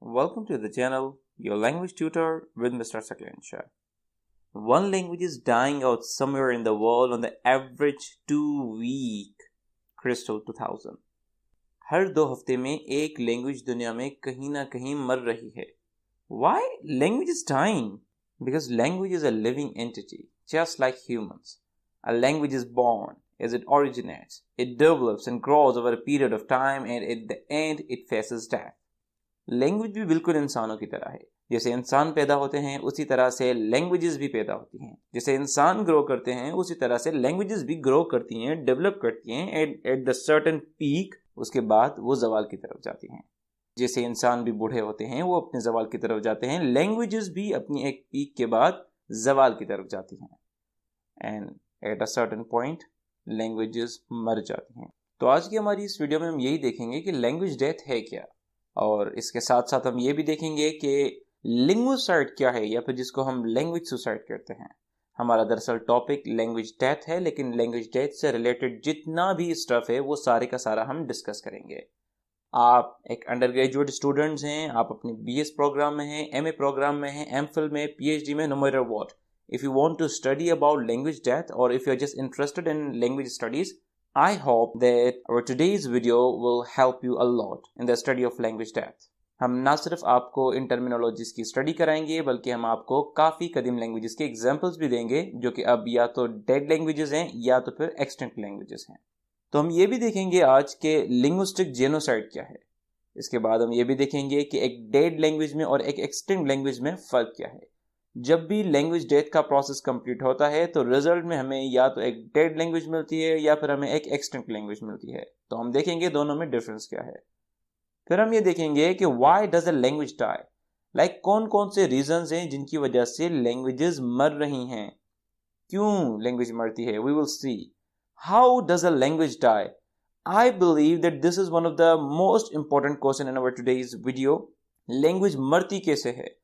Welcome to the channel, your language tutor with Mr. Saklan Shah. One language is dying out somewhere in the world on the average 2 week. Crystal 2000. हर 2 हफ्ते में एक language दुनिया में कहीं ना कहीं मर रही है. Why language is dying? Because language is a living entity, just like humans. A language is born as it originates. It develops and grows over a period of time, and at the end it faces death. Language भी बिल्कुल इंसानों की तरह है. जैसे इंसान पैदा होते हैं उसी तरह से लैंग्वेजेस भी पैदा होती हैं. जैसे इंसान ग्रो करते हैं उसी तरह से लैंग्वेजेस भी ग्रो करती हैं, डेवलप करती हैं. एट द सर्टेन पीक उसके बाद वो जवाल की तरफ जाती हैं. जैसे इंसान भी बूढ़े होते हैं वो अपने जवाल की तरफ जाते हैं, लैंग्वेजेस भी अपनी एक पीक के बाद जवाल की तरफ जाती हैं. And eight a certain point languages मर जाती हैं. तो आज की हमारी इस वीडियो में हम यही देखेंगे कि लैंग्वेज डेथ है क्या, और इसके साथ साथ हम ये भी देखेंगे कि लिंग्विसाइड क्या है, या फिर जिसको हम लैंग्वेज सुसाइड कहते हैं. हमारा दरअसल टॉपिक लैंग्वेज डेथ है, लेकिन लैंग्वेज डेथ से रिलेटेड जितना भी स्टफ है वो सारे का सारा हम डिस्कस करेंगे. आप एक अंडर ग्रेजुएट स्टूडेंट्स हैं, आप अपने BS प्रोग्राम में हैं, MA प्रोग्राम में हैं, MPhil में, PhD में, no matter what. If you want to study about language death, और if you are just interested in language studies, I hope that our today's video will help you a lot in the study of language death. हम ना सिर्फ आपको इन terminologies की study कराएंगे, बल्कि हम आपको काफ़ी कदीम लैंग्वेजेस के एग्जांपल्स भी देंगे जो कि अब या तो डेड लैंग्वेजेस हैं या तो फिर एक्सटिंक्ट लैंग्वेजेस हैं. तो हम ये भी देखेंगे आज के लिंग्विस्टिक जेनोसाइड क्या है. इसके बाद हम ये भी देखेंगे कि एक डेड लैंग्वेज में और एक एक्सटिंक्ट लैंग्वेज में फ़र्क क्या है. जब भी लैंग्वेज डेथ का प्रोसेस कंप्लीट होता है तो रिजल्ट में हमें या तो एक डेड लैंग्वेज मिलती है या फिर हमें एक एक्सटिंक्ट लैंग्वेज मिलती है. तो हम देखेंगे दोनों में डिफरेंस क्या है. फिर हम ये देखेंगे कि why does a language die, like कौन कौन से रीजंस हैं जिनकी वजह से लैंग्वेजेस मर रही हैं, क्यों लैंग्वेज मरती है. We will see how does a language die. I believe that this is one of the most important question in our today's video. Language मरती कैसे है,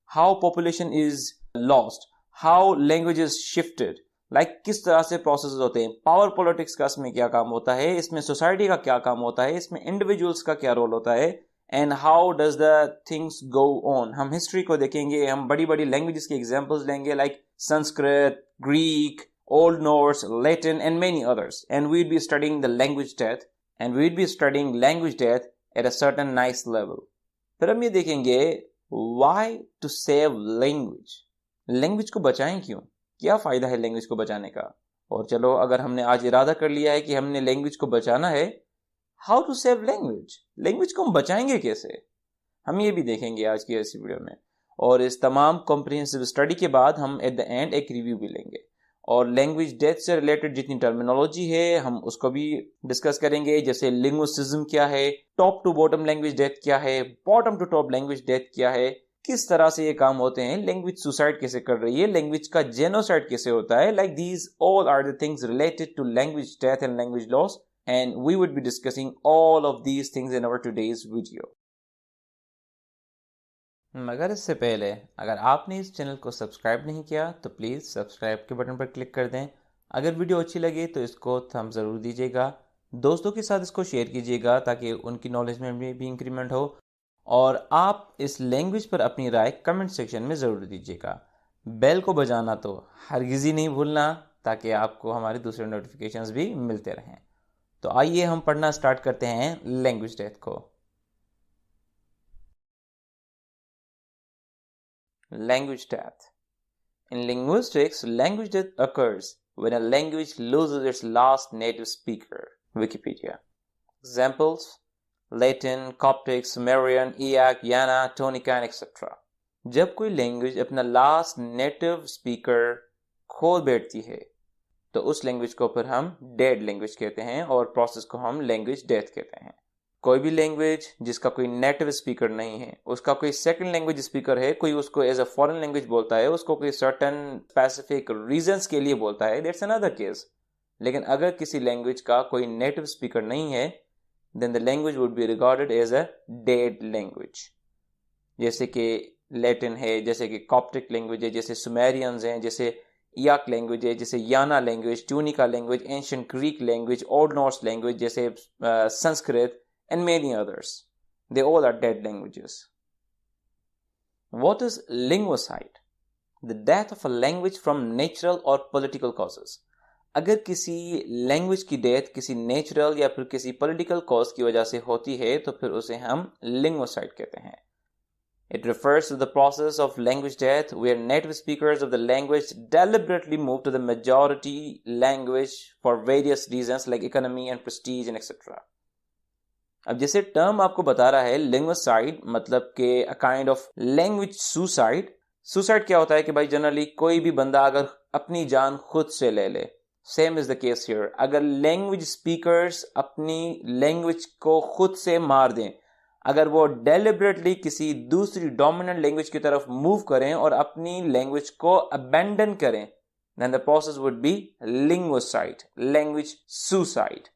how population is lost, how language is shifted, like किस तरह से process होते हैं, power politics का इसमें क्या काम होता है, इसमें सोसाइटी का क्या काम होता है, इसमें इंडिविजुअल्स का क्या रोल होता है, and how does the things go on. हम हिस्ट्री को देखेंगे, हम बड़ी बड़ी लैंग्वेजेस के एग्जांपल्स लेंगे, like Sanskrit, Greek, Old Norse, Latin and many others, and we will be studying the language death, and we will be studying language death at a certain nice level. फिर हम ये देखेंगे Why to save language? Language को बचाएं क्यों, क्या फ़ायदा है लैंग्वेज को बचाने का. और चलो अगर हमने आज इरादा कर लिया है कि हमने लैंग्वेज को बचाना है, how to save language, language को हम बचाएंगे कैसे, हम ये भी देखेंगे आज की इस वीडियो में. और इस तमाम कॉम्प्रिहेंसिव स्टडी के बाद हम एट द एंड एक रिव्यू भी लेंगे, और लैंग्वेज डेथ से रिलेटेड जितनी टर्मिनोलॉजी है हम उसको भी डिस्कस करेंगे. जैसे लिंग्विस्टिज्म क्या है, top to bottom language death क्या है, bottom to top language death क्या है, किस तरह से ये काम होते हैं, लैंग्वेज सुसाइड कैसे कर रही है, लैंग्वेज का जेनोसाइड कैसे होता है. Like these all are the things related to language death and language loss, and we would be discussing all of these things in our today's video. मगर इससे पहले अगर आपने इस चैनल को सब्सक्राइब नहीं किया तो प्लीज़ सब्सक्राइब के बटन पर क्लिक कर दें. अगर वीडियो अच्छी लगे तो इसको थंब ज़रूर दीजिएगा, दोस्तों के साथ इसको शेयर कीजिएगा ताकि उनकी नॉलेज में भी इंक्रीमेंट हो. और आप इस लैंग्वेज पर अपनी राय कमेंट सेक्शन में ज़रूर दीजिएगा. बेल को बजाना तो हरगिज़ ही नहीं भूलना, ताकि आपको हमारे दूसरे नोटिफिकेशंस भी मिलते रहें. तो आइए हम पढ़ना स्टार्ट करते हैं लैंग्वेज डेथ को. Language death. In linguistics, language death occurs when a language loses its last native speaker. Wikipedia. Examples: Latin, Coptic, Sumerian, Eyak, Yana, Tonica, etc. जब कोई लैंग्वेज अपना लास्ट नेटिव स्पीकर खो बैठती है तो उस लैंग्वेज को फिर हम डेड लैंग्वेज कहते हैं, और प्रोसेस को हम लैंग्वेज डेथ कहते हैं. कोई भी लैंग्वेज जिसका कोई नेटिव स्पीकर नहीं है, उसका कोई सेकंड लैंग्वेज स्पीकर है, कोई उसको एज अ फॉरेन लैंग्वेज बोलता है, उसको कोई सर्टेन स्पेसिफिक रीजंस के लिए बोलता है, दैट्स अनदर केस. लेकिन अगर किसी लैंग्वेज का कोई नेटिव स्पीकर नहीं है, then the language would be regarded as a dead language. जैसे कि लैटिन है, जैसे कि कॉप्टिक लैंग्वेज है, जैसे सुमेरियंस हैं, जैसे इयाक लैंग्वेज है, जैसे Yana language, Tunica language, ancient Greek language, Old Norse language, जैसे Sanskrit, and many others. They all are dead languages. What is linguicide? The death of a language from natural or political causes. अगर किसी language की death किसी natural या फिर किसी political cause की वजह से होती है तो फिर उसे हम लिंग्विसाइड कहते हैं. It refers to the process of language death where native speakers of the language deliberately move to the majority language for various reasons like economy and prestige and etc. अब जैसे टर्म आपको बता रहा है लिंग्विसाइड मतलब कि a kind of language suicide. Suicide क्या होता है कि भाई जनरली कोई भी बंदा अगर अपनी जान खुद से ले ले. Same is the case here. अगर लैंग्वेज स्पीकर्स अपनी लैंग्वेज को खुद से मार दें, अगर वो डेलिबरेटली किसी दूसरी डोमिनेंट लैंग्वेज की तरफ मूव करें और अपनी लैंग्वेज को अबैंडन करें, then the process would be linguicide, language suicide.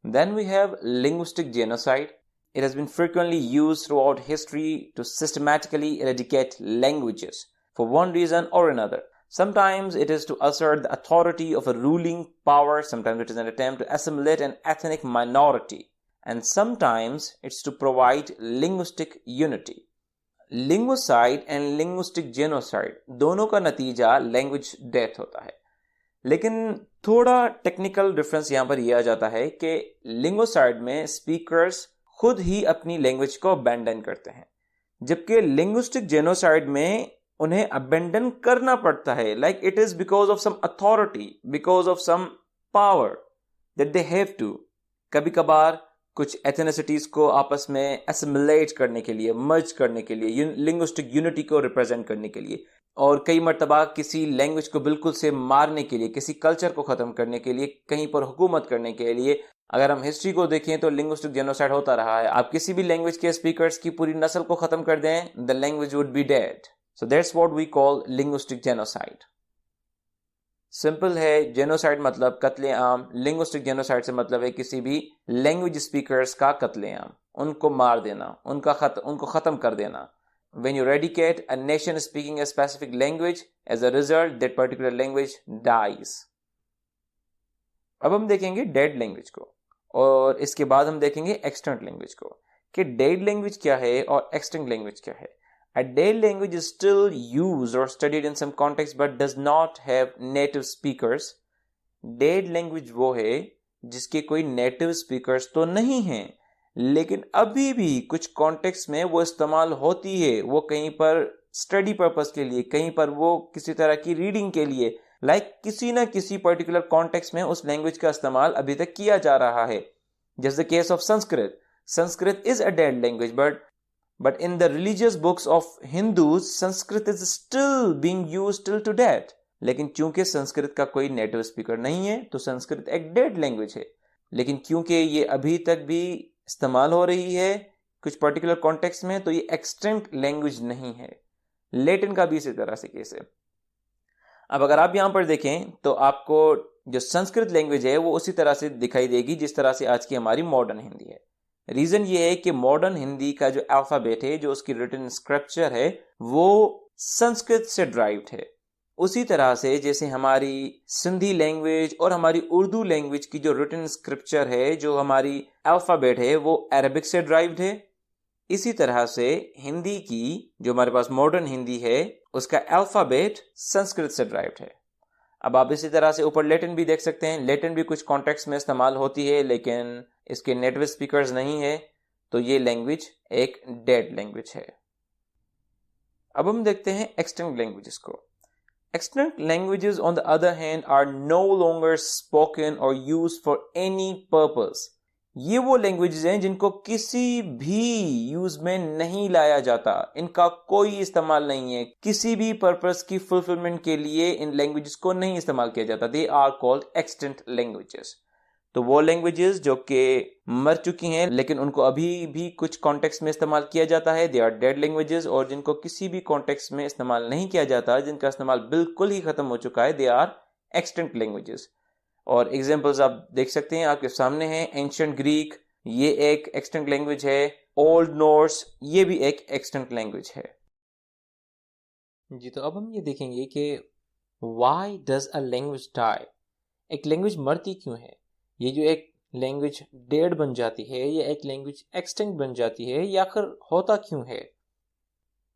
Then we have linguistic genocide. It has been frequently used throughout history to systematically eradicate languages for one reason or another. Sometimes it is to assert the authority of a ruling power, sometimes it is an attempt to assimilate an ethnic minority, and sometimes it's to provide linguistic unity. Linguicide and linguistic genocide दोनों का नतीजा language death होता है. लेकिन थोड़ा technical difference यहाँ पर यह आ जाता है कि लिंग्विसाइड में स्पीकर्स खुद ही अपनी लैंग्वेज को अबैंडन करते हैं, जबकि लिंग्विस्टिक जेनोसाइड में उन्हें अबैंडन करना पड़ता है. Like it is because of some authority, because of some power that they have to. कभी कभार कुछ एथनिसिटीज को आपस में एसिमिलेट करने के लिए, मर्ज करने के लिए, लिंग्विस्टिक यूनिटी को रिप्रेजेंट करने के लिए, और कई मर्तबा किसी लैंग्वेज को बिल्कुल से मारने के लिए, किसी कल्चर को खत्म करने के लिए, कहीं पर हुकूमत करने के लिए. अगर हम हिस्ट्री को देखें तो लिंग्विस्टिक जेनोसाइड होता रहा है. आप किसी भी लैंग्वेज के स्पीकर्स की पूरी नस्ल को खत्म कर दें, the language would be dead. So that's what we call linguistic genocide. Simple है, जेनोसाइड मतलब कत्लेआम. लिंग्विस्टिक जेनोसाइड से मतलब है किसी भी लैंग्वेज स्पीकर्स का कत्लेआम, उनको मार देना, उनको खत्म कर देना. When you eradicate a nation speaking a specific language, as a result, that particular language dies. अब हम देखेंगे डेड लैंग्वेज को, और इसके बाद हम देखेंगे एक्सटिंक्ट लैंग्वेज को कि डेड लैंग्वेज क्या है और एक्सटिंक्ट लैंग्वेज क्या है. A dead language is still used or studied in some context but does not have native speakers. Dead language वो है जिसके कोई native speakers तो नहीं हैं, लेकिन अभी भी कुछ कॉन्टेक्स्ट में वो इस्तेमाल होती है. वो कहीं पर स्टडी पर्पस के लिए, कहीं पर वो किसी तरह की रीडिंग के लिए, किसी ना किसी पर्टिकुलर कॉन्टेक्स्ट में उस लैंग्वेज का इस्तेमाल अभी तक किया जा रहा है. Just the case of Sanskrit. Sanskrit is a dead language but in the religious books of Hindus, Sanskrit is still being used till to date. लेकिन चूंकि संस्कृत का कोई नेटिव स्पीकर नहीं है तो संस्कृत एक डेड लैंग्वेज है. लेकिन क्योंकि ये अभी तक भी इस्तेमाल हो रही है कुछ पर्टिकुलर कॉन्टेक्स्ट में, तो ये एक्सटिंक्ट लैंग्वेज नहीं है. लैटिन का भी इसी तरह से केस है. अब अगर आप यहां पर देखें तो आपको जो संस्कृत लैंग्वेज है वो उसी तरह से दिखाई देगी जिस तरह से आज की हमारी मॉडर्न हिंदी है. रीजन ये है कि मॉडर्न हिंदी का जो अल्फाबेट है, जो उसकी रिटन स्क्रिप्चर है, वो संस्कृत से ड्राइव्ड है. उसी तरह से जैसे हमारी सिंधी लैंग्वेज और हमारी उर्दू लैंग्वेज की जो रिटन स्क्रिप्चर है, जो हमारी अल्फाबेट है, वो अरबिक से ड्राइव्ड है. इसी तरह से हिंदी की जो हमारे पास मॉडर्न हिंदी है उसका अल्फाबेट संस्कृत से ड्राइव्ड है. अब आप इसी तरह से ऊपर लैटिन भी देख सकते हैं. लैटिन भी कुछ कॉन्टेक्स्ट में इस्तेमाल होती है लेकिन इसके नेटिव स्पीकर्स नहीं है, तो ये लैंग्वेज एक डेड लैंग्वेज है. अब हम देखते हैं एक्सटिंक्ट लैंग्वेजेस को. Extinct languages on the other hand are no longer spoken और यूज्ड फॉर एनी पर्पस. ये वो लैंग्वेजेस हैं जिनको किसी भी यूज में नहीं लाया जाता, इनका कोई इस्तेमाल नहीं है, किसी भी पर्पस की फुलफिलमेंट के लिए इन लैंग्वेजेस को नहीं इस्तेमाल किया जाता. They are called extinct languages. तो वो लैंग्वेजेस जो कि मर चुकी हैं लेकिन उनको अभी भी कुछ कॉन्टेक्स्ट में इस्तेमाल किया जाता है, दे आर डेड लैंग्वेजेस. और जिनको किसी भी कॉन्टेक्स्ट में इस्तेमाल नहीं किया जाता, जिनका इस्तेमाल बिल्कुल ही खत्म हो चुका है, दे आर एक्सटिंक्ट लैंग्वेजेस. और एग्जांपल्स आप देख सकते हैं, आपके सामने हैं. एंशिएंट ग्रीक, ये एक एक्सटिंक्ट लैंग्वेज है. ओल्ड नॉर्स, ये भी एक एक्सटिंक्ट लैंग्वेज है. जी, तो अब हम ये देखेंगे कि why does a language die. एक लैंग्वेज मरती क्यों है? ये जो एक लैंग्वेज डेड बन जाती है, ये एक लैंग्वेज एक्सटिंक्ट बन जाती है, या आखिर होता क्यों है?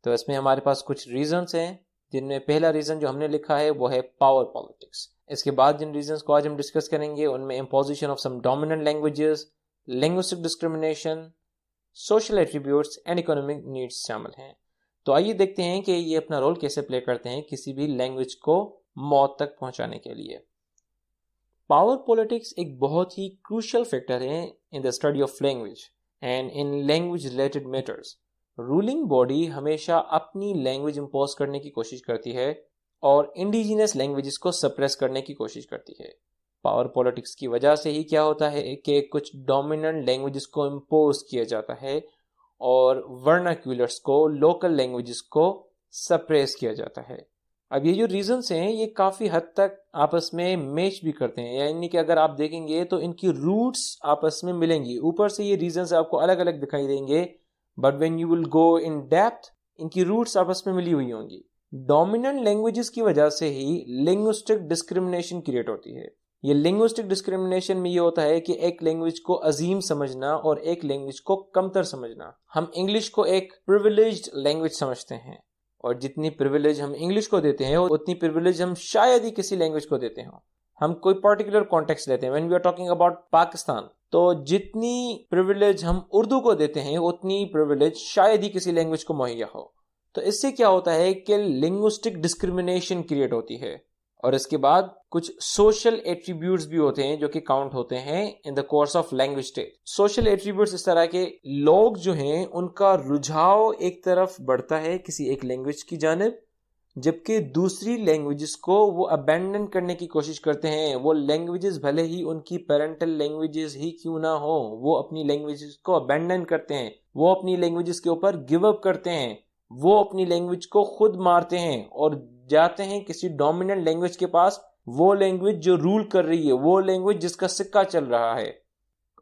तो इसमें हमारे पास कुछ रीजंस हैं, जिनमें पहला रीजन जो हमने लिखा है वो है पावर पॉलिटिक्स। इसके बाद जिन रीजंस को आज हम डिस्कस करेंगे उनमें imposition of some dominant languages, linguistic discrimination, social attributes and economic needs शामिल हैं। तो आइए देखते हैं कि ये अपना रोल कैसे प्ले करते हैं किसी भी लैंग्वेज को मौत तक पहुंचाने के लिए। पावर पॉलिटिक्स एक बहुत ही क्रूशियल फैक्टर है in the study of language and in language related matters. Ruling body हमेशा अपनी लैंग्वेज इंपोज करने की कोशिश करती है और इंडिजिनस लैंग्वेजेस को सप्रेस करने की कोशिश करती है। पावर पॉलिटिक्स की वजह से ही क्या होता है कि कुछ डोमिनेंट लैंग्वेजेस को इंपोज किया जाता है और वर्नाक्यूलर्स को, लोकल लैंग्वेजेस को सप्रेस किया जाता है। अब ये जो रीजंस हैं ये काफ़ी हद तक आपस में मैच भी करते हैं, यानी कि अगर आप देखेंगे तो इनकी रूट्स आपस में मिलेंगी। ऊपर से ये रीजंस आपको अलग अलग दिखाई देंगे, but when you will go in depth इनकी रूट्स आपस में मिली हुई होंगी। डोमिनेंट लैंग्वेजेस की वजह से ही लिंग्विस्टिक डिस्क्रिमिनेशन क्रिएट होती है। ये लिंग्विस्टिक डिस्क्रिमिनेशन में ये होता है कि एक लैंग्वेज को अजीम समझना और एक लैंग्वेज को कमतर समझना। हम इंग्लिश को एक प्रिविलेज्ड लैंग्वेज समझते हैं और जितनी प्रिविलेज हम इंग्लिश को देते हैं उतनी प्रिविलेज हम शायद ही किसी लैंग्वेज को देते हो। हम कोई पर्टिकुलर कॉन्टेक्स्ट लेते हैं, when we are talking about Pakistan, तो जितनी प्रिविलेज हम उर्दू को देते हैं उतनी प्रिविलेज शायद ही किसी लैंग्वेज को मुहैया हो। तो इससे क्या होता है कि लिंग्विस्टिक डिस्क्रिमिनेशन क्रिएट होती है। और इसके बाद कुछ सोशल एट्रीब्यूट्स भी होते हैं जो कि काउंट होते हैं in the course of language stage. Social attributes इस तरह के लोग जो हैं उनका रुझाव एक तरफ बढ़ता है किसी एक लैंग्वेज की जानिब, जबकि दूसरी लैंग्वेजेस को वो अबैंडन करने की कोशिश करते हैं। वो लैंग्वेजेस भले ही उनकी पेरेंटल लैंग्वेजेस ही क्यों ना हो, वो अपनी लैंग्वेजेस को अबैंडन करते हैं, वो अपनी लैंग्वेजेस के ऊपर गिव अप करते हैं, वो अपनी लैंग्वेज को खुद मारते हैं और जाते हैं किसी डोमिनेंट लैंग्वेज के पास, वो लैंग्वेज जो रूल कर रही है, वो लैंग्वेज जिसका सिक्का चल रहा है।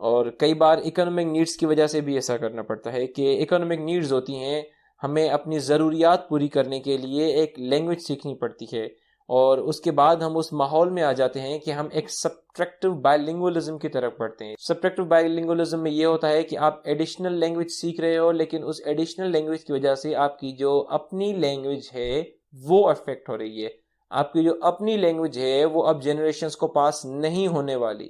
और कई बार इकोनॉमिक नीड्स की वजह से भी ऐसा करना पड़ता है कि इकोनॉमिक नीड्स होती हैं, हमें अपनी ज़रूरियात पूरी करने के लिए एक लैंग्वेज सीखनी पड़ती है और उसके बाद हम उस माहौल में आ जाते हैं कि हम एक सब्ट्रैक्टिव बायलिंगुअलिज्म की तरफ बढ़ते हैं। सब्ट्रैक्टिव बायलिंगुअलिज्म में ये होता है कि आप एडिशनल लैंग्वेज सीख रहे हो, लेकिन उस एडिशनल लैंग्वेज की वजह से आपकी जो अपनी लैंग्वेज है वो अफेक्ट हो रही है। आपकी जो अपनी लैंग्वेज है वो अब जनरेशन्स को पास नहीं होने वाली।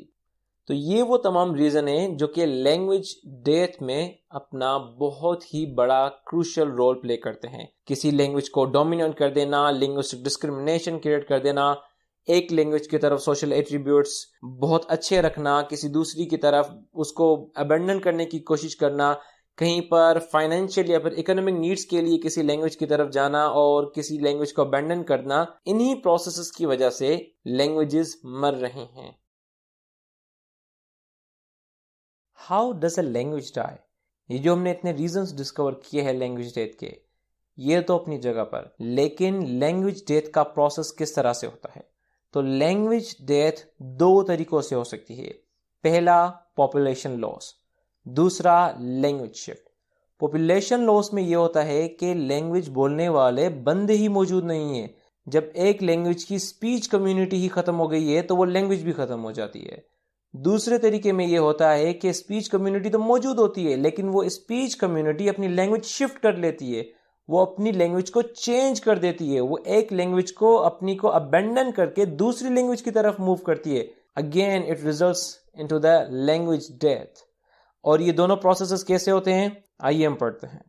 तो ये वो तमाम रीज़न हैं जो कि लैंग्वेज डेथ में अपना बहुत ही बड़ा क्रूशियल रोल प्ले करते हैं। किसी लैंग्वेज को डोमिनेट कर देना, लिंग्विस्टिक डिस्क्रिमिनेशन क्रिएट कर देना, एक लैंग्वेज की तरफ सोशल एट्रीब्यूट्स बहुत अच्छे रखना, किसी दूसरी की तरफ उसको अबैंडन करने की कोशिश करना, कहीं पर फाइनेंशियल या फिर इकोनॉमिक नीड्स के लिए किसी लैंग्वेज की तरफ जाना और किसी लैंग्वेज को अबैंडन करना, इन्हीं प्रोसेसेस की वजह से लैंग्वेजेस मर रही हैं। How does a language die? ये जो हमने इतने रीजंस डिस्कवर किए हैं लैंग्वेज डेथ के, ये तो अपनी जगह पर, लेकिन लैंग्वेज डेथ का प्रोसेस किस तरह से होता है? तो लैंग्वेज डेथ दो तरीकों से हो सकती है। पहला पॉपुलेशन लॉस, दूसरा लैंग्वेज शिफ्ट। पॉपुलेशन लॉस में ये होता है कि लैंग्वेज बोलने वाले बंदे ही मौजूद नहीं है। जब एक लैंग्वेज की स्पीच कम्युनिटी ही खत्म हो गई है तो वो लैंग्वेज भी खत्म हो जाती है। दूसरे तरीके में ये होता है कि स्पीच कम्युनिटी तो मौजूद होती है लेकिन वो स्पीच कम्युनिटी अपनी लैंग्वेज शिफ्ट कर लेती है, वो अपनी लैंग्वेज को चेंज कर देती है, वो एक लैंग्वेज को अपनी को अबैंडन करके दूसरी लैंग्वेज की तरफ मूव करती है। Again it results into the language death. और ये दोनों प्रोसेसेस कैसे होते हैं आइए हम पढ़ते हैं।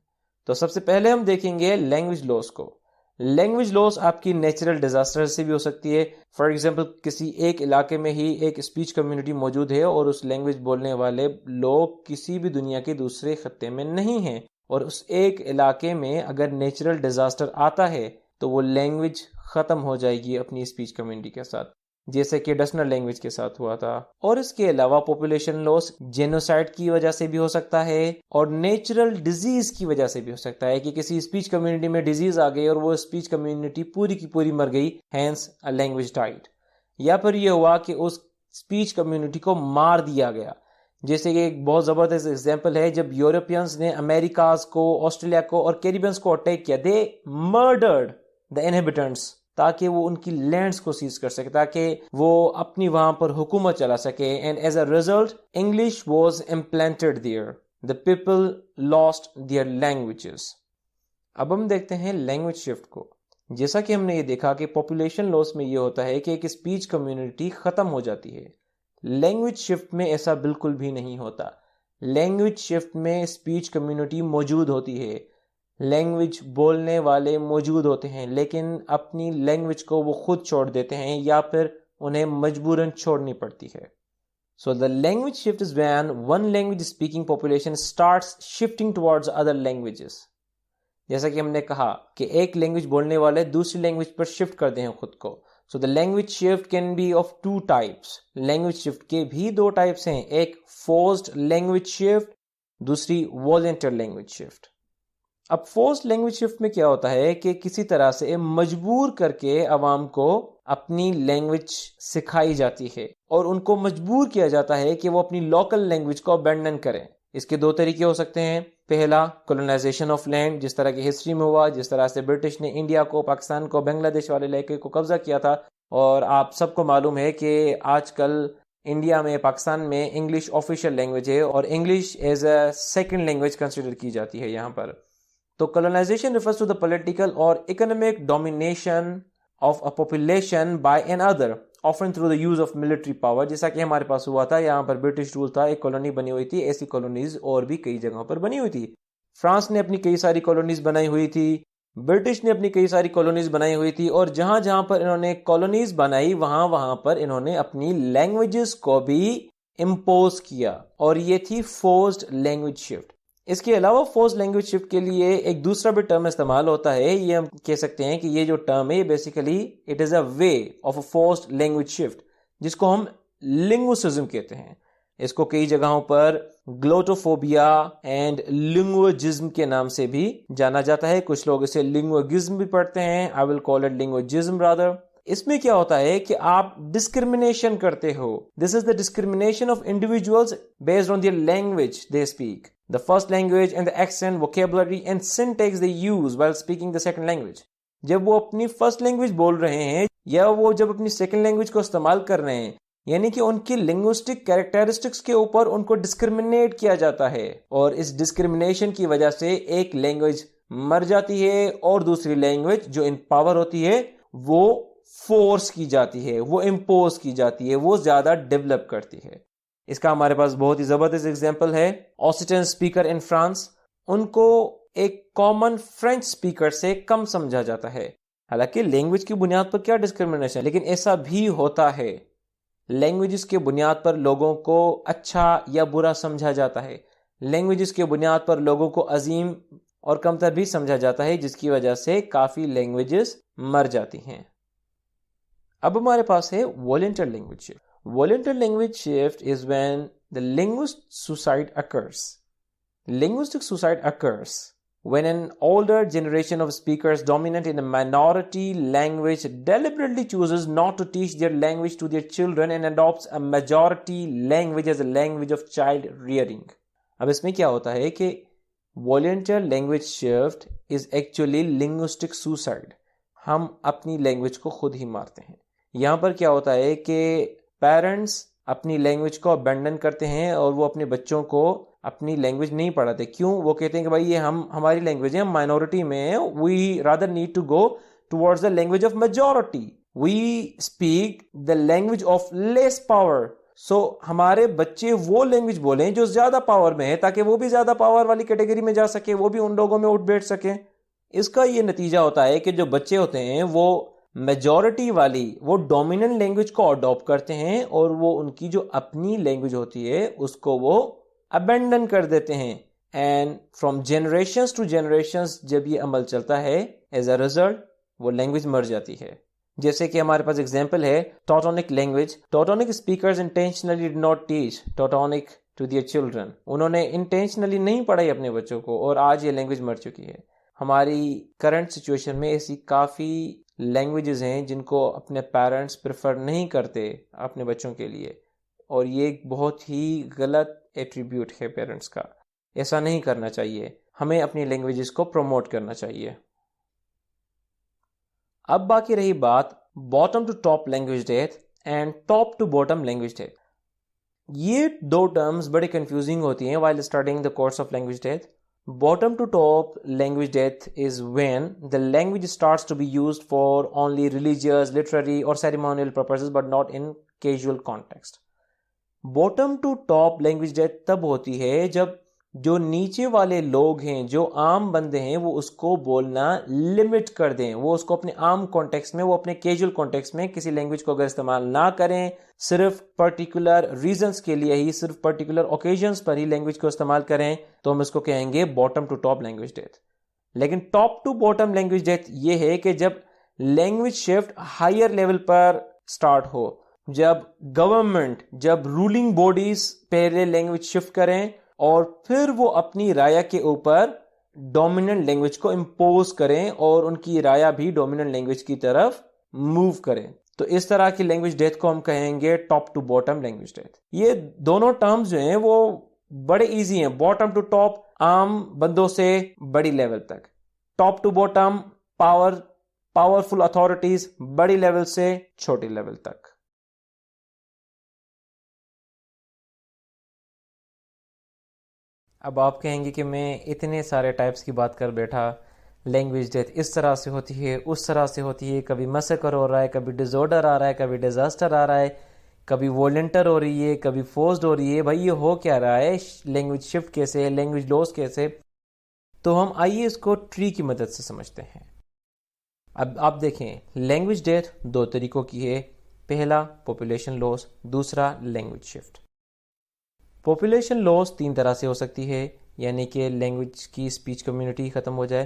तो सबसे पहले हम देखेंगे लैंग्वेज लॉस को। लैंग्वेज लॉस आपकी नेचुरल डिजास्टर से भी हो सकती है। फॉर एग्जांपल किसी एक इलाके में ही एक स्पीच कम्युनिटी मौजूद है और उस लैंग्वेज बोलने वाले लोग किसी भी दुनिया के दूसरे खत्ते में नहीं हैं, और उस एक इलाके में अगर नेचुरल डिजास्टर आता है तो वो लैंग्वेज खत्म हो जाएगी अपनी स्पीच कम्युनिटी के साथ, जैसे कि डसनर लैंग्वेज के साथ हुआ था। और इसके अलावा पॉपुलेशन लॉस जेनोसाइड की वजह से भी हो सकता है और नेचुरल डिजीज की वजह से भी हो सकता है कि किसी स्पीच कम्युनिटी में डिजीज आ गई और वो स्पीच कम्युनिटी पूरी की पूरी मर गई, हैंस अ लैंग्वेज डाइड। या फिर ये हुआ कि उस स्पीच कम्युनिटी को मार दिया गया, जैसे कि एक बहुत जबरदस्त एग्जांपल है जब यूरोपियंस ने अमेरिकाज को, ऑस्ट्रेलिया को और कैरिबियंस को अटैक किया, दे मर्डर्ड द इनहेबिटेंट्स ताकि वो उनकी लैंड्स को सीज कर सके, ताकि वो अपनी वहां पर हुकूमत चला सके। And as a result English was implanted there, the people lost their languages. अब हम देखते हैं लैंग्वेज शिफ्ट को। जैसा कि हमने ये देखा कि पॉपुलेशन लॉस में ये होता है कि एक स्पीच कम्युनिटी ख़त्म हो जाती है। लैंग्वेज शिफ्ट में ऐसा बिल्कुल भी नहीं होता। लैंग्वेज शिफ्ट में स्पीच कम्युनिटी मौजूद होती है, लैंग्वेज बोलने वाले मौजूद होते हैं, लेकिन अपनी लैंग्वेज को वो खुद छोड़ देते हैं या फिर उन्हें मजबूरन छोड़नी पड़ती है। So the language shift is when one language speaking population starts shifting towards other languages. जैसा कि हमने कहा कि एक लैंग्वेज बोलने वाले दूसरी लैंग्वेज पर शिफ्ट करते हैं खुद को। So the language shift can be of two types. Language shift के भी दो टाइप्स हैं, एक forced language shift, दूसरी volunteer language shift। अब फोर्स्ड लैंग्वेज शिफ्ट में क्या होता है कि किसी तरह से मजबूर करके अवाम को अपनी लैंग्वेज सिखाई जाती है और उनको मजबूर किया जाता है कि वो अपनी लोकल लैंग्वेज को अबैंडन करें। इसके दो तरीके हो सकते हैं। पहला, कॉलोनाइजेशन ऑफ लैंड, जिस तरह की हिस्ट्री में हुआ, जिस तरह से ब्रिटिश ने इंडिया को, पाकिस्तान को, बांग्लादेश वाले इलाके को कब्जा किया था। और आप सबको मालूम है कि आजकल इंडिया में, पाकिस्तान में इंग्लिश ऑफिशियल लैंग्वेज है और English as a second language consider की जाती है यहाँ पर। तो colonization refers to the political or economic domination of a population by another, often through the use of military power। जैसा कि हमारे पास हुआ था, यहाँ पर ब्रिटिश रूल था, एक कॉलोनी बनी हुई थी, ऐसी कॉलोनीज और भी कई जगहों पर बनी हुई थी। फ्रांस ने अपनी कई सारी कॉलोनीज बनाई हुई थी, ब्रिटिश ने अपनी कई सारी कॉलोनीज बनाई हुई थी, और जहां जहां पर इन्होंने कॉलोनीज बनाई वहां वहां पर इन्होंने अपनी लैंग्वेजेस को भी इम्पोज किया, और ये थी फोर्स्ड लैंग्वेज शिफ्ट। इसके अलावा फोर्स्ड लैंग्वेज शिफ्ट के लिए एक दूसरा भी टर्म इस्तेमाल होता है। ये हम कह सकते हैं कि ये जो टर्म है basically it is a way of a forced language shift, जिसको हम लिंग्विसिज्म कहते हैं। इसको कई जगहों पर ग्लोटोफोबिया एंड लिंग्विज्म के नाम से भी जाना जाता है। कुछ लोग इसे लिंग्विज्म भी पढ़ते हैं। I will call it linguism rather. इसमें क्या होता है कि आप डिस्क्रिमिनेशन करते हो। This is the discrimination of individuals based on their language they speak, the first language and the accent, vocabulary and syntax they use while speaking the second language। जब वो अपनी फर्स्ट लैंग्वेज बोल रहे हैं या वो जब अपनी सेकंड लैंग्वेज को इस्तेमाल कर रहे हैं, यानी कि उनकी लिंग्विस्टिक कैरेक्टरिस्टिक्स के ऊपर उनको डिस्क्रिमिनेट किया जाता है, और इस डिस्क्रिमिनेशन की वजह से एक लैंग्वेज मर जाती है और दूसरी लैंग्वेज जो इन पावर होती है वो फोर्स की जाती है, वो इम्पोज की जाती है, वो ज्यादा डेवलप करती है। इसका हमारे पास बहुत ही जबरदस्त एग्जांपल है। ऑक्सीटन स्पीकर इन फ्रांस, उनको एक कॉमन फ्रेंच स्पीकर से कम समझा जाता है। हालांकि लैंग्वेज की बुनियाद पर क्या डिस्क्रिमिनेशन, लेकिन ऐसा भी होता है। लैंग्वेजेस के बुनियाद पर लोगों को अच्छा या बुरा समझा जाता है। लैंग्वेजेस के बुनियाद पर लोगों को अजीम और कमतर भी समझा जाता है, जिसकी वजह से काफी लैंग्वेजेस मर जाती हैं। अब हमारे पास है volunteer language shift. Voluntary language shift is when the linguistic suicide occurs. Linguistic suicide occurs when an older generation of speakers dominant in a minority language deliberately chooses not to teach their language to their children and adopts a majority language as a language of child rearing. अब इसमें क्या होता है कि volunteer language shift is actually linguistic suicide. हम अपनी language को खुद ही मारते हैं। यहाँ पर क्या होता है कि पेरेंट्स अपनी लैंग्वेज को अबैंडन करते हैं और वो अपने बच्चों को अपनी लैंग्वेज नहीं पढ़ाते। क्यों? वो कहते हैं कि भाई ये हमारी लैंग्वेज है, हम माइनॉरिटी में है, we rather need to go towards the language of majority, we speak the language of less power. So हमारे बच्चे वो लैंग्वेज बोलें जो ज्यादा पावर में है, ताकि वो भी ज्यादा पावर वाली कैटेगरी में जा सके, वो भी उन लोगों में उठ बैठ सके। इसका ये नतीजा होता है कि जो बच्चे होते हैं वो मेजॉरिटी वाली, वो डोमिनेंट लैंग्वेज को अडॉप्ट करते हैं और वो उनकी जो अपनी लैंग्वेज होती है उसको वो अबेंडन कर देते हैं। And from generations to generations जब ये अमल चलता है, एज अ रिजल्ट वो लैंग्वेज मर जाती है। जैसे कि हमारे पास एग्जांपल है Teutonic language. Teutonic speakers intentionally did not teach Teutonic to their children. उन्होंने इंटेंशनली नहीं पढ़ाई अपने बच्चों को, और आज ये लैंग्वेज मर चुकी है। हमारी करंट सिचुएशन में ऐसी काफ़ी लैंग्वेजेस हैं जिनको अपने पेरेंट्स प्रेफर नहीं करते अपने बच्चों के लिए, और ये एक बहुत ही गलत एट्रीब्यूट है पेरेंट्स का। ऐसा नहीं करना चाहिए, हमें अपनी लैंग्वेजेस को प्रमोट करना चाहिए। अब बाकी रही बात bottom to top language death and top to bottom language death. ये दो टर्म्स बड़े कंफ्यूजिंग होती हैं while studying the course of language death. Bottom to top language death is when the language starts to be used for only religious, literary or ceremonial purposes but not in casual context. Bottom to top language death तब होती है जब जो नीचे वाले लोग हैं, जो आम बंदे हैं, वो उसको बोलना लिमिट कर दें, वो उसको अपने आम कॉन्टेक्स्ट में, वो अपने कैजुअल कॉन्टेक्स्ट में किसी लैंग्वेज को अगर इस्तेमाल ना करें, सिर्फ पर्टिकुलर रीजंस के लिए ही, सिर्फ पर्टिकुलर ओकेजन्स पर ही लैंग्वेज को इस्तेमाल करें, तो हम इसको कहेंगे bottom to top language death. लेकिन top to bottom language death ये है कि जब लैंग्वेज शिफ्ट हायर लेवल पर स्टार्ट हो, जब गवर्नमेंट, जब रूलिंग बॉडीज पहले लैंग्वेज शिफ्ट करें और फिर वो अपनी राया के ऊपर डोमिनेंट लैंग्वेज को इंपोज करें और उनकी राया भी डोमिनेंट लैंग्वेज की तरफ मूव करें. तो इस तरह की लैंग्वेज डेथ को हम कहेंगे top to bottom language death. ये दोनों टर्म्स जो हैं वो बड़े इजी हैं. बॉटम टू टॉप आम बंदों से बड़ी लेवल तक, top to bottom powerful authorities बड़ी लेवल से छोटी लेवल तक. अब आप कहेंगे कि मैं इतने सारे टाइप्स की बात कर बैठा, लैंग्वेज डेथ इस तरह से होती है, उस तरह से होती है, कभी मैसेकर हो रहा है, कभी डिसऑर्डर आ रहा है, कभी डिजास्टर आ रहा है, कभी वॉलंटियर हो रही है, कभी फोर्स्ड हो रही है. भाई ये हो क्या रहा है, लैंग्वेज शिफ्ट कैसे है, लैंग्वेज लॉस कैसे? तो हम आइए इसको ट्री की मदद से समझते हैं. अब आप देखें, लैंग्वेज डेथ दो तरीकों की है. पहला पॉपुलेशन लॉस, दूसरा लैंग्वेज शिफ्ट. पॉपुलेशन लॉस तीन तरह से हो सकती है, यानी कि लैंग्वेज की स्पीच कम्युनिटी ख़त्म हो जाए.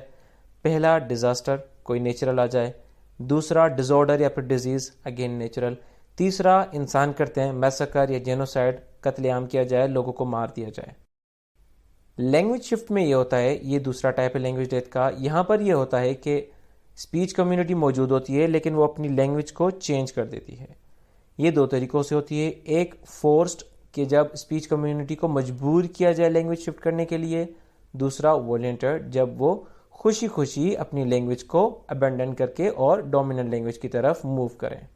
पहला डिज़ास्टर, कोई नेचुरल आ जाए. दूसरा डिसऑर्डर या फिर डिजीज़, अगेन नेचुरल. तीसरा इंसान करते हैं, मैसेकर या जेनोसाइड, कत्लेआम किया जाए, लोगों को मार दिया जाए. लैंग्वेज शिफ्ट में ये होता है, ये दूसरा टाइप है लैंग्वेज डेथ का. यहाँ पर यह होता है कि स्पीच कम्युनिटी मौजूद होती है लेकिन वो अपनी लैंग्वेज को चेंज कर देती है. ये दो तरीक़ों से होती है. एक फोर्स्ड, कि जब स्पीच कम्युनिटी को मजबूर किया जाए लैंग्वेज शिफ्ट करने के लिए. दूसरा वॉलंटियर, जब वो खुशी खुशी अपनी लैंग्वेज को अबेंडन करके और डोमिनेंट लैंग्वेज की तरफ मूव करें.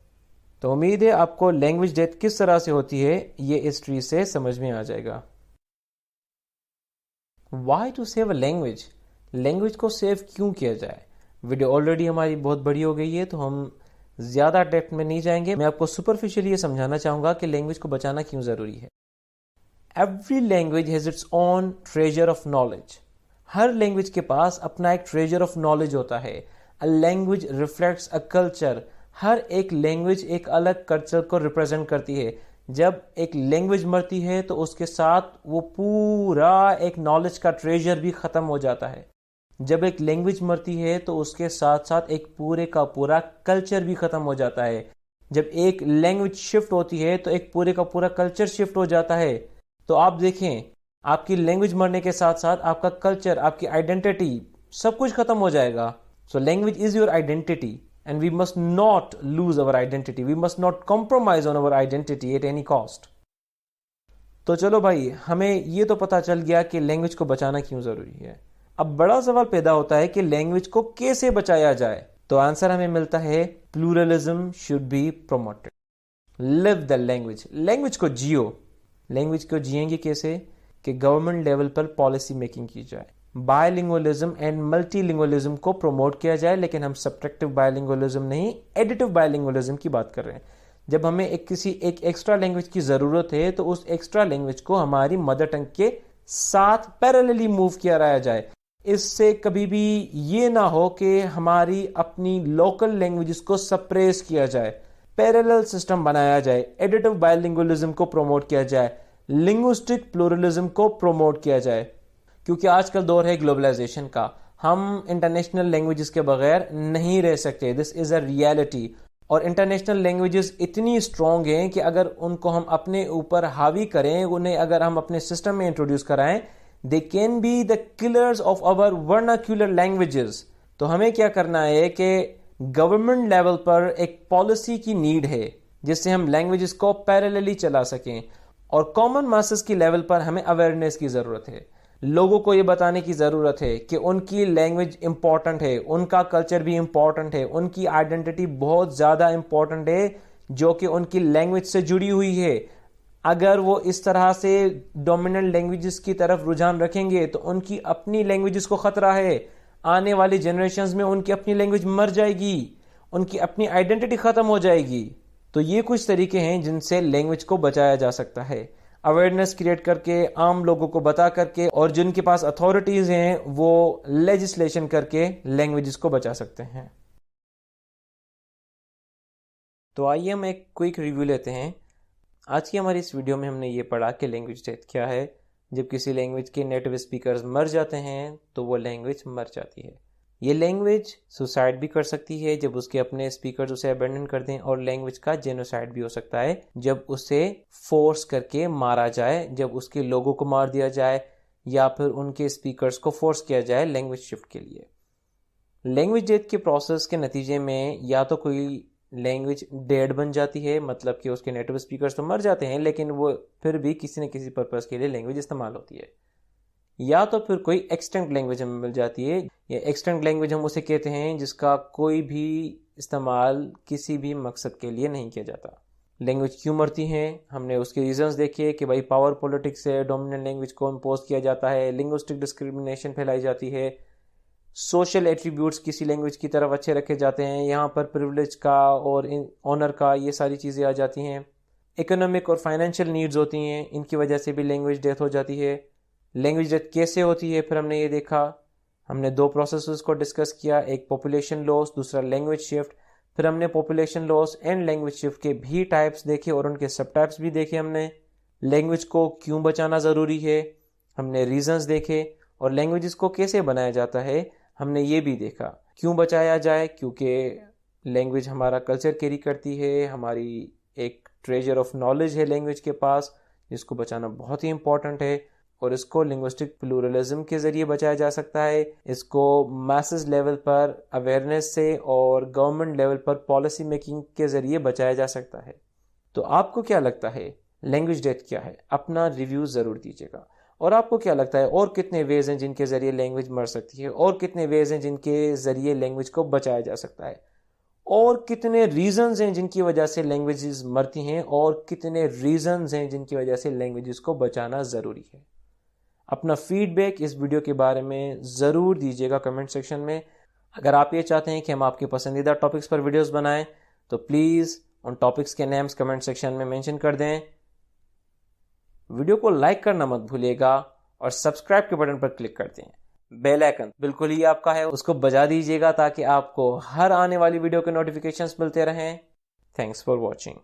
तो उम्मीद है आपको लैंग्वेज डेथ किस तरह से होती है ये इस ट्री से समझ में आ जाएगा. Why to save a language, language को सेव क्यों किया जाए. वीडियो ऑलरेडी हमारी बहुत बड़ी हो गई है तो हम ज़्यादा डेप्थ में नहीं जाएंगे. मैं आपको सुपरफिशियली ये समझाना चाहूँगा कि लैंग्वेज को बचाना क्यों ज़रूरी है. Every language has its own treasure of knowledge. हर लैंग्वेज के पास अपना एक ट्रेजर ऑफ नॉलेज होता है. A language reflects a culture. हर एक लैंग्वेज एक अलग कल्चर को रिप्रेजेंट करती है. जब एक लैंग्वेज मरती है तो उसके साथ वो पूरा एक नॉलेज का ट्रेजर भी ख़त्म हो जाता है. जब एक लैंग्वेज मरती है तो उसके साथ साथ एक पूरे का पूरा कल्चर भी ख़त्म हो जाता है. जब एक लैंग्वेज शिफ्ट होती है तो एक पूरे का पूरा कल्चर शिफ्ट हो जाता है. तो आप देखें, आपकी लैंग्वेज मरने के साथ साथ आपका कल्चर, आपकी आइडेंटिटी, सब कुछ ख़त्म हो जाएगा. So language is your identity and we must not lose our identity. We must not compromise on our identity at any cost. तो चलो भाई, हमें ये तो पता चल गया कि लैंग्वेज को बचाना क्यों ज़रूरी है. अब बड़ा सवाल पैदा होता है कि लैंग्वेज को कैसे बचाया जाए. तो आंसर हमें मिलता है, pluralism should be promoted. Live the language. Language को जियो. लैंग्वेज को जिएंगे कैसे? कि गवर्नमेंट लेवल पर पॉलिसी मेकिंग की जाए. बायलिंगुअलिज्म एंड मल्टीलिंगुअलिज्म को प्रमोट किया जाए. लेकिन हम सब्ट्रैक्टिव बायलिंगुअलिज्म नहीं, एडिटिव बायलिंगुअलिज्म की बात कर रहे हैं. जब हमें एक एक्स्ट्रा लैंग्वेज की ज़रूरत है तो उस एक्स्ट्रा लैंग्वेज को हमारी मदर टंग के साथ पैरेलली मूव किया जाए. इससे कभी भी ये ना हो कि हमारी अपनी लोकल लैंग्वेजेस को सप्रेस किया जाए. पैरेलल सिस्टम बनाया जाए. एडिटिव बायलिंगुअलिज्म को प्रमोट किया जाए. लिंग्विस्टिक प्लूरलिज्म को प्रमोट किया जाए. क्योंकि आजकल दौर है ग्लोबलाइजेशन का. हम इंटरनेशनल लैंग्वेजेस के बगैर नहीं रह सकते. This is a reality. और इंटरनेशनल लैंग्वेजेस इतनी स्ट्रॉन्ग हैं कि अगर उनको हम अपने ऊपर हावी करें, उन्हें अगर हम अपने सिस्टम में इंट्रोड्यूस कराएं, they can be the killers of our vernacular languages. तो हमें क्या करना है कि गवर्नमेंट लेवल पर एक पॉलिसी की नीड है जिससे हम लैंग्वेजेस को पैरेलली चला सकें. और कॉमन मासेस की लेवल पर हमें अवेयरनेस की ज़रूरत है. लोगों को ये बताने की ज़रूरत है कि उनकी लैंग्वेज इंपॉर्टेंट है, उनका कल्चर भी इंपॉर्टेंट है, उनकी आइडेंटिटी बहुत ज़्यादा इंपॉर्टेंट है जो कि उनकी लैंग्वेज से जुड़ी हुई है. अगर वो इस तरह से डोमिनेंट लैंग्वेजेस की तरफ रुझान रखेंगे तो उनकी अपनी लैंग्वेजेस को खतरा है। आने वाली जनरेशन्स में उनकी अपनी लैंग्वेज मर जाएगी, उनकी अपनी आइडेंटिटी खत्म हो जाएगी। तो ये कुछ तरीके हैं जिनसे लैंग्वेज को बचाया जा सकता है। अवेयरनेस क्रिएट करके, आम लोगों को बता करके, और जिनके पास अथॉरिटीज हैं वो लेजिस्लेशन करके लैंग्वेजेस को बचा सकते हैं। तो आइए हम एक क्विक रिव्यू लेते हैं। आज की हमारी इस वीडियो में हमने ये पढ़ा कि लैंग्वेज डेथ क्या है। जब किसी लैंग्वेज के नेटिव स्पीकर्स मर जाते हैं तो वो लैंग्वेज मर जाती है। ये लैंग्वेज सुसाइड भी कर सकती है जब उसके अपने स्पीकर्स उसे अबैंडन कर दें, और लैंग्वेज का जेनोसाइड भी हो सकता है जब उसे फोर्स करके मारा जाए, जब उसके लोगों को मार दिया जाए या फिर उनके स्पीकर्स को फोर्स किया जाए लैंग्वेज शिफ्ट के लिए। लैंग्वेज डेथ के प्रोसेस के नतीजे में या तो कोई लैंग्वेज डेड बन जाती है, मतलब कि उसके नेटिव स्पीकर्स तो मर जाते हैं लेकिन वो फिर भी किसी न किसी पर्पस के लिए लैंग्वेज इस्तेमाल होती है, या तो फिर कोई एक्सटेंट लैंग्वेज हमें मिल जाती है। ये एक्सटेंट लैंग्वेज हम उसे कहते हैं जिसका कोई भी इस्तेमाल किसी भी मकसद के लिए नहीं किया जाता। लैंग्वेज क्यों मरती हैं, हमने उसके रीजंस देखे कि भाई पावर पॉलिटिक्स से डोमिनेंट लैंग्वेज को इम्पोज किया जाता है, लिंग्विस्टिक डिस्क्रिमिनेशन फैलाई जाती है, सोशल एट्रीब्यूट्स किसी लैंग्वेज की तरफ अच्छे रखे जाते हैं, यहाँ पर प्रिविलेज का और ऑनर का ये सारी चीज़ें आ जाती हैं। इकोनॉमिक और फाइनेंशियल नीड्स होती हैं, इनकी वजह से भी लैंग्वेज डेथ हो जाती है। लैंग्वेज डेथ कैसे होती है फिर हमने ये देखा। हमने दो प्रोसेसेस को डिस्कस किया, एक पॉपुलेशन लॉस, दूसरा लैंग्वेज शिफ्ट। फिर हमने population loss and language shift के भी टाइप्स देखे और उनके सब टाइप्स भी देखे। हमने लैंग्वेज को क्यों बचाना ज़रूरी है, हमने रीजंस देखे, और लैंग्वेजेस को कैसे बनाया जाता है हमने ये भी देखा। क्यों बचाया जाए, क्योंकि लैंग्वेज हमारा कल्चर कैरी करती है, हमारी एक ट्रेजर ऑफ नॉलेज है लैंग्वेज के पास, जिसको बचाना बहुत ही इंपॉर्टेंट है। और इसको लिंग्विस्टिक प्लूरलिज्म के ज़रिए बचाया जा सकता है, इसको मैसेज लेवल पर अवेयरनेस से और गवर्नमेंट लेवल पर पॉलिसी मेकिंग के ज़रिए बचाया जा सकता है। तो आपको क्या लगता है लैंग्वेज डेथ क्या है? अपना रिव्यू ज़रूर दीजिएगा। और आपको क्या लगता है और कितने वेज हैं जिनके ज़रिए लैंग्वेज मर सकती है, और कितने वेज हैं जिनके ज़रिए लैंग्वेज को बचाया जा सकता है, और कितने रीजंस हैं जिनकी वजह से लैंग्वेजेस मरती हैं, और कितने रीजंस हैं जिनकी वजह से लैंग्वेजेस को बचाना ज़रूरी है। अपना फीडबैक इस वीडियो के बारे में ज़रूर दीजिएगा कमेंट सेक्शन में। अगर आप ये चाहते हैं कि हम आपके पसंदीदा टॉपिक्स पर वीडियोस बनाएं तो प्लीज़ उन टॉपिक्स के नेम्स कमेंट सेक्शन में मेंशन कर दें। वीडियो को लाइक करना मत भूलिएगा और सब्सक्राइब के बटन पर क्लिक कर दें। बेल आइकन बिल्कुल ही आपका है, उसको बजा दीजिएगा ताकि आपको हर आने वाली वीडियो के नोटिफिकेशंस मिलते रहें। Thanks for watching.